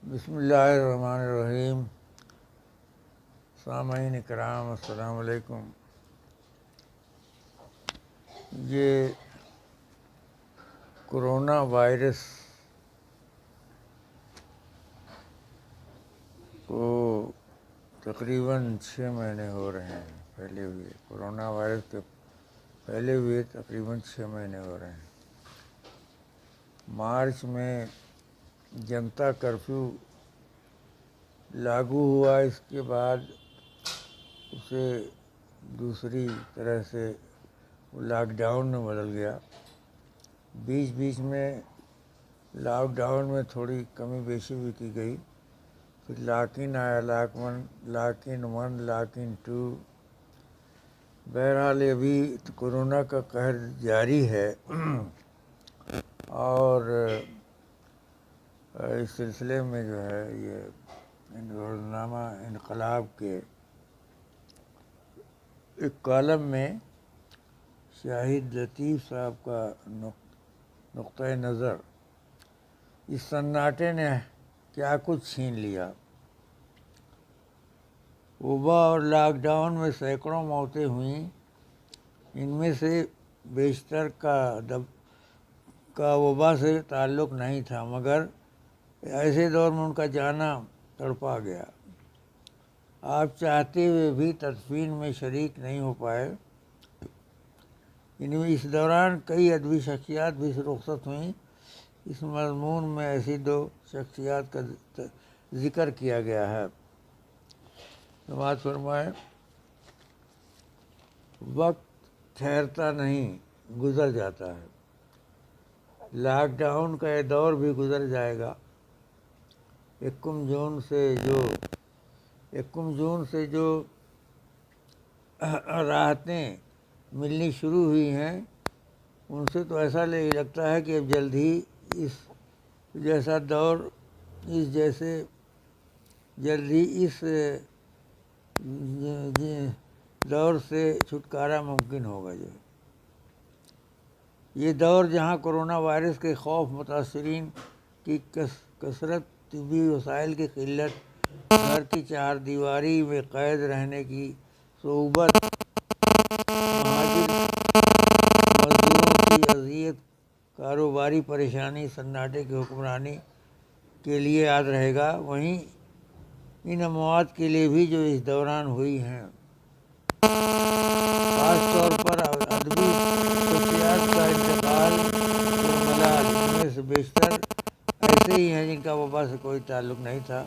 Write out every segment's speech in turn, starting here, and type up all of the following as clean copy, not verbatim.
بسم اللہ الرحمن الرحیم۔ سامعین کرام السلام علیکم۔ یہ کرونا وائرس کو تقریباً 6 مہینے ہو رہے ہیں پھیلے ہوئے۔ کرونا وائرس کے پھیلے ہوئے تقریباً 6 مہینے ہو رہے ہیں۔ مارچ میں جنتا کرفیو لاگو ہوا، اس کے بعد اسے دوسری طرح سے لاک ڈاؤن میں بدل گیا۔ بیچ میں لاک ڈاؤن میں تھوڑی کمی بیشی بھی کی گئی، پھر لاک-ان آیا، لاک-ان 1، لاک-ان 2۔ بہرحال ابھی کورونا کا قہر جاری ہے اور اس سلسلے میں جو ہے یہ روزنامہ انقلاب کے ایک کالم میں شاہد لطیف صاحب کا نقطۂ نظر، اس سناٹے نے کیا کچھ چھین لیا۔ وبا اور لاک ڈاؤن میں سینکڑوں موتیں ہوئیں، ان میں سے بیشتر کا وبا سے تعلق نہیں تھا، مگر ایسے دور میں ان کا جانا تڑپا گیا۔ آپ چاہتے ہوئے بھی تدفین میں شریک نہیں ہو پائے۔ اس دوران کئی ادبی شخصیات بھی رخصت ہوئیں۔ اس مضمون میں ایسی 2 شخصیات کا ذکر کیا گیا ہے۔ سماعت فرمائیں۔ وقت ٹھہرتا نہیں، گزر جاتا ہے۔ لاک ڈاؤن کا یہ دور بھی گزر جائے گا۔ 1 جون سے جو راحتیں ملنی شروع ہوئی ہیں، ان سے تو ایسا لگتا ہے کہ اب جلد ہی اس دور سے چھٹکارا ممکن ہوگا۔ یہ دور جہاں کرونا وائرس کے خوف، متاثرین کی کثرت، طبی وسائل کی قلت، گھر کی 4 دیواری میں قید رہنے کی صعوبت، مہاجر مزدوروں کی اذیت، کاروباری پریشانی، سناٹے کی حکمرانی کے لیے یاد رہے گا، وہیں ان اموات کے لیے بھی جو اس دوران ہوئی ہیں۔ خاص طور پر ادبی شخصیات کا انتقال پرملال، ان میں سے بیشتر ایسے ہی ہیں جن کا وبا سے کوئی تعلق نہیں تھا۔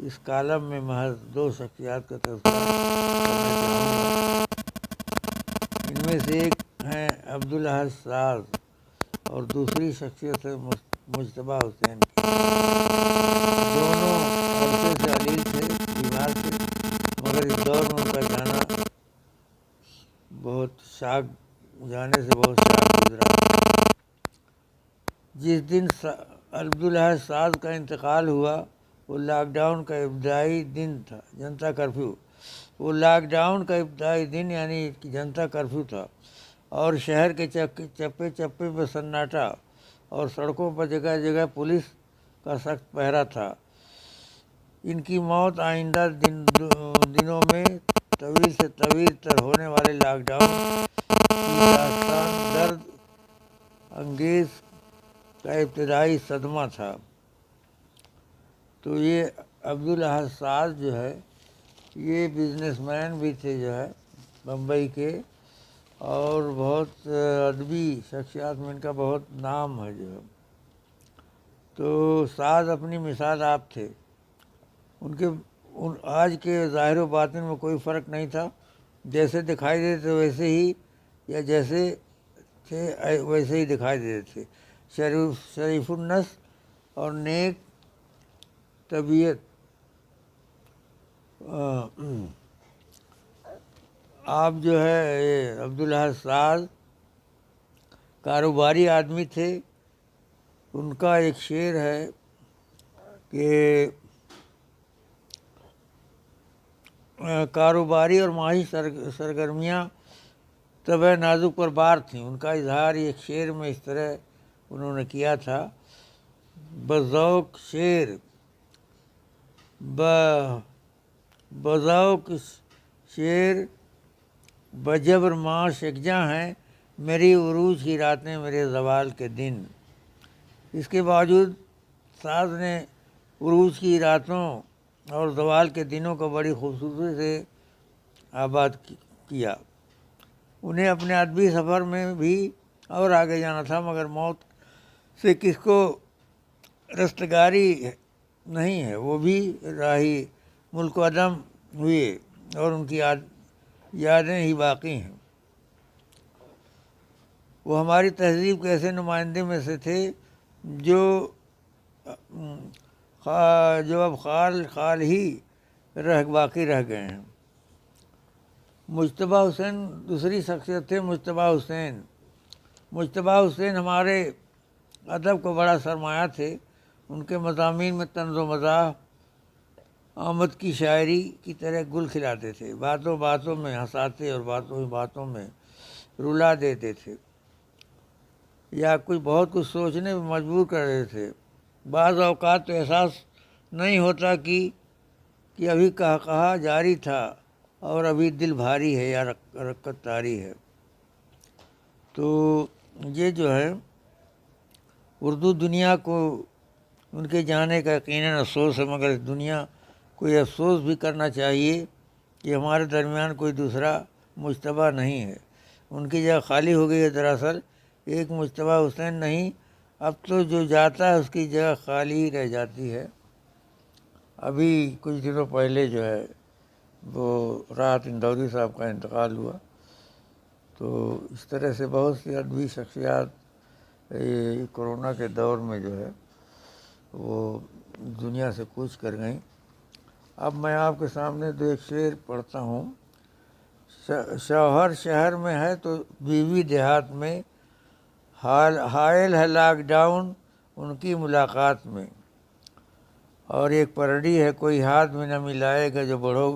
اس کالم میں محض 2 شخصیات کا تذکرہ کرنا چاہوں گا۔ ان میں سے ایک ہیں عبدالاحد ساز اور دوسری شخصیت ہے مجتبیٰ حسین کی۔ دونوں عرصے سے علیل تھے، بیمار تھے، مگر اس دور میں ان کا جانے سے بہت شاک گزرا۔ جس دن عبدالاحد ساز کا انتقال ہوا وہ لاک ڈاؤن کا ابتدائی دن تھا، جنتا کرفیو۔ وہ لاک ڈاؤن کا ابتدائی دن یعنی جنتا کرفیو تھا، اور شہر کے چپے چپے پر سناٹا اور سڑکوں پر جگہ جگہ پولیس کا سخت پہرا تھا۔ ان کی موت آئندہ دنوں میں طویل سے طویل تر ہونے والے لاک ڈاؤن کی داستان درد انگیز کا ابتدائی صدمہ تھا۔ تو یہ عبدالاحد ساز جو ہے یہ بزنس مین بھی تھے بمبئی کے، اور بہت ادبی شخصیات میں ان کا بہت نام ہے تو ساز اپنی مثال آپ تھے۔ آج کے ظاہر و باطن میں کوئی فرق نہیں تھا، جیسے دکھائی دیتے تھے ویسے ہی، یا جیسے تھے ویسے ہی دکھائی دیتے تھے۔ شریف النفس اور نیک طبیعت، آپ عبدالاحد ساز کاروباری آدمی تھے۔ ان کا ایک شعر ہے کہ کاروباری اور معاشی سرگرمیاں طبع نازک پر بار تھیں۔ ان کا اظہار ایک شعر میں اس طرح انہوں نے کیا تھا: بذوق شعر بذاؤ کس شیر بجبر معاش یکجاں ہیں، میری عروج کی راتیں میرے زوال کے دن۔ اس کے باوجود ساز نے عروج کی راتوں اور زوال کے دنوں کو بڑی خوبصورتی سے آباد کیا۔ انہیں اپنے ادبی سفر میں بھی اور آگے جانا تھا، مگر موت سے کس کو رستگاری نہیں ہے، وہ بھی راہی ملک و عدم ہوئے اور ان کی یادیں ہی باقی ہیں۔ وہ ہماری تہذیب کے ایسے نمائندے میں سے تھے جو اب خال ہی باقی رہ گئے ہیں۔ مجتبیٰ حسین دوسری شخصیت تھے۔ مجتبیٰ حسین ہمارے ادب کو بڑا سرمایہ تھے۔ ان کے مضامین میں طنز و مزاح آمد کی شاعری کی طرح گل کھلاتے تھے، باتوں باتوں میں ہنساتے اور باتوں ہی باتوں میں رلا دیتے تھے، یا بہت کچھ سوچنے میں مجبور کر دیتے تھے۔ بعض اوقات تو احساس نہیں ہوتا کہ ابھی کہا جاری تھا اور ابھی دل بھاری ہے یا رکت طاری ہے۔ تو یہ جو ہے اردو دنیا کو ان کے جانے کا یقیناً افسوس ہے، مگر اس دنیا کو یہ افسوس بھی کرنا چاہیے کہ ہمارے درمیان کوئی دوسرا مجتبیٰ نہیں ہے۔ ان کی جگہ خالی ہو گئی ہے۔ دراصل ایک مجتبیٰ حسین نہیں، اب تو جو جاتا ہے اس کی جگہ خالی ہی رہ جاتی ہے۔ ابھی کچھ دنوں پہلے جو ہے وہ راحت اندوری صاحب کا انتقال ہوا۔ تو اس طرح سے بہت سی ادبی شخصیات کورونا کے دور میں جو ہے وہ دنیا سے کوچ کر گئیں۔ اب میں آپ کے سامنے دو ایک شعر پڑھتا ہوں۔ شوہر شہر میں ہے تو بیوی دیہات میں، حائل ہے لاک ڈاؤن ان کی ملاقات میں۔ اور ایک پرڑی ہے، کوئی ہاتھ بھی نہ ملائے گا جو بڑھو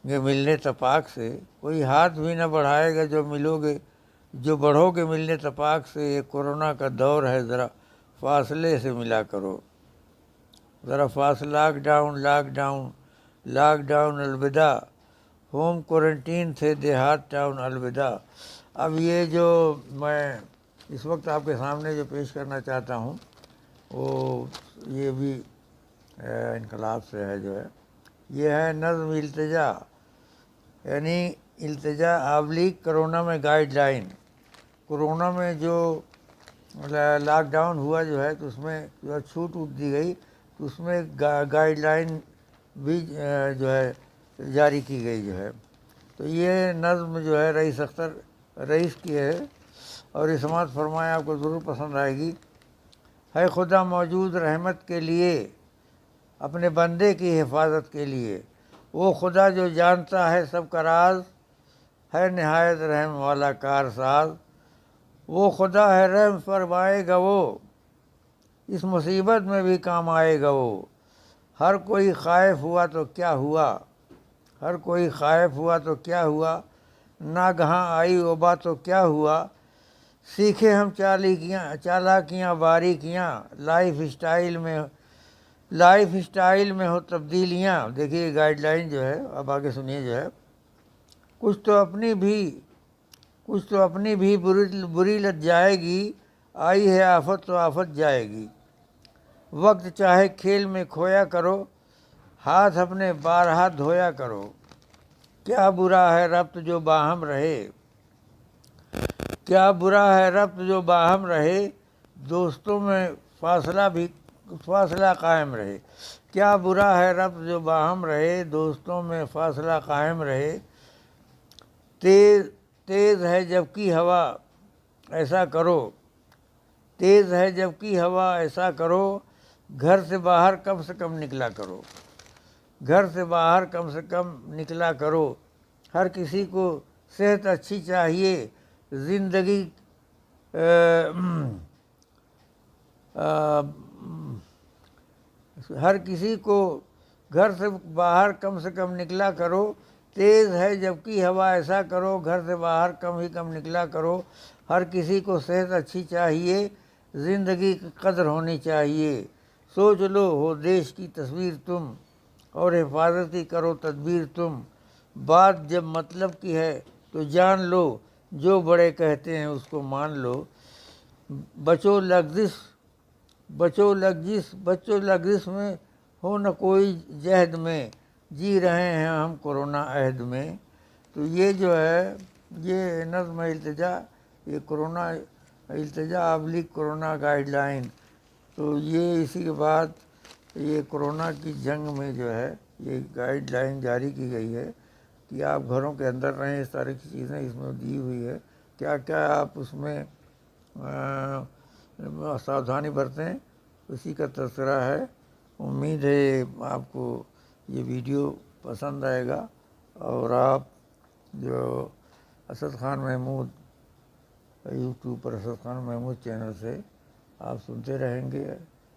گے ملنے تپاک سے، کوئی ہاتھ بھی نہ بڑھائے گا جو بڑھو گے ملنے تپاک سے۔ یہ کورونا کا دور ہے، ذرا فاصلے سے ملا کرو، ذرا فاصلہ۔ لاک ڈاؤن الوداع، ہوم کوارنٹین تھے دیہات ٹاؤن الوداع۔ اب یہ جو میں اس وقت آپ کے سامنے جو پیش کرنا چاہتا ہوں وہ یہ بھی انقلاب سے ہے، جو ہے یہ ہے نظم التجا، یعنی التجا / کرونا میں گائیڈ لائن۔ کرونا میں جو لاک ڈاؤن ہوا جو ہے تو اس میں جو چھوٹ دی گئی، تو اس میں گائیڈ لائن بھی جو ہے جاری کی گئی جو ہے۔ تو یہ نظم جو ہے رئیس اختر رئیس کی ہے اور یہ سماعت فرمائیں، آپ کو ضرور پسند آئے گی۔ ہے خدا موجود رحمت کے لیے، اپنے بندے کی حفاظت کے لیے، وہ خدا جو جانتا ہے سب کا راز، ہے نہایت رحم والا کار ساز۔ وہ خدا ہے رحم فرمائے گا وہ، اس مصیبت میں بھی کام آئے گا وہ۔ ہر کوئی خائف ہوا تو کیا ہوا، ہر کوئی خائف ہوا تو کیا ہوا، ناگہاں آئی وبا تو کیا ہوا۔ سیکھے ہم چالاکیاں باریکیاں، لائف اسٹائل میں ہو تبدیلیاں۔ دیکھیے گائیڈ لائن جو ہے، اب آگے سنیے جو ہے، کچھ تو اپنی بھی بری لگ جائے گی، آئی ہے آفت تو آفت جائے گی۔ وقت چاہے کھیل میں کھویا کرو، ہاتھ اپنے بارہا دھویا کرو۔ کیا برا ہے ربط جو باہم رہے، کیا برا ہے ربط جو باہم رہے، دوستوں میں فاصلہ قائم رہے۔ کیا برا ہے ربط جو باہم رہے، دوستوں میں فاصلہ قائم رہے۔ تیز ہے جب کی ہوا ایسا کرو، تیز ہے جب کی ہوا ایسا کرو، گھر سے باہر کم سے کم نکلا کرو، گھر سے باہر کم سے کم نکلا کرو۔ ہر کسی کو صحت اچھی چاہیے، زندگی ہر کسی کو گھر سے باہر کم سے کم نکلا کرو۔ تیز ہے جب کی ہوا ایسا کرو، گھر سے باہر کم نکلا کرو۔ ہر کسی کو صحت اچھی چاہیے، زندگی کی قدر ہونی چاہیے۔ سوچ لو ہو دیش کی تصویر تم، اور حفاظتی کرو تدبیر تم، بات جب مطلب کی ہے تو جان لو، جو بڑے کہتے ہیں اس کو مان لو، بچو لغزش میں ہو نہ کوئی جہد میں، جی رہے ہیں ہم کرونا عہد میں۔ تو یہ جو ہے یہ نظم التجا، یہ کرونا التجا ابلک کرونا گائیڈ لائن، تو یہ اسی کے بعد یہ کرونا کی جنگ میں جو ہے یہ گائیڈ لائن جاری کی گئی ہے کہ آپ گھروں کے اندر رہیں، اس طرح کی چیزیں اس میں دی ہوئی ہے، کیا کیا آپ اس میں ساودھانی برتیں، اسی کا تذکرہ ہے۔ امید ہے آپ کو یہ ویڈیو پسند آئے گا، اور آپ جو اسد خان محمود یوٹیوب پر اسد خان محمود چینل سے آپ سنتے رہیں گے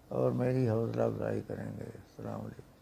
اور میری حوصلہ افزائی کریں گے۔ السلام علیکم۔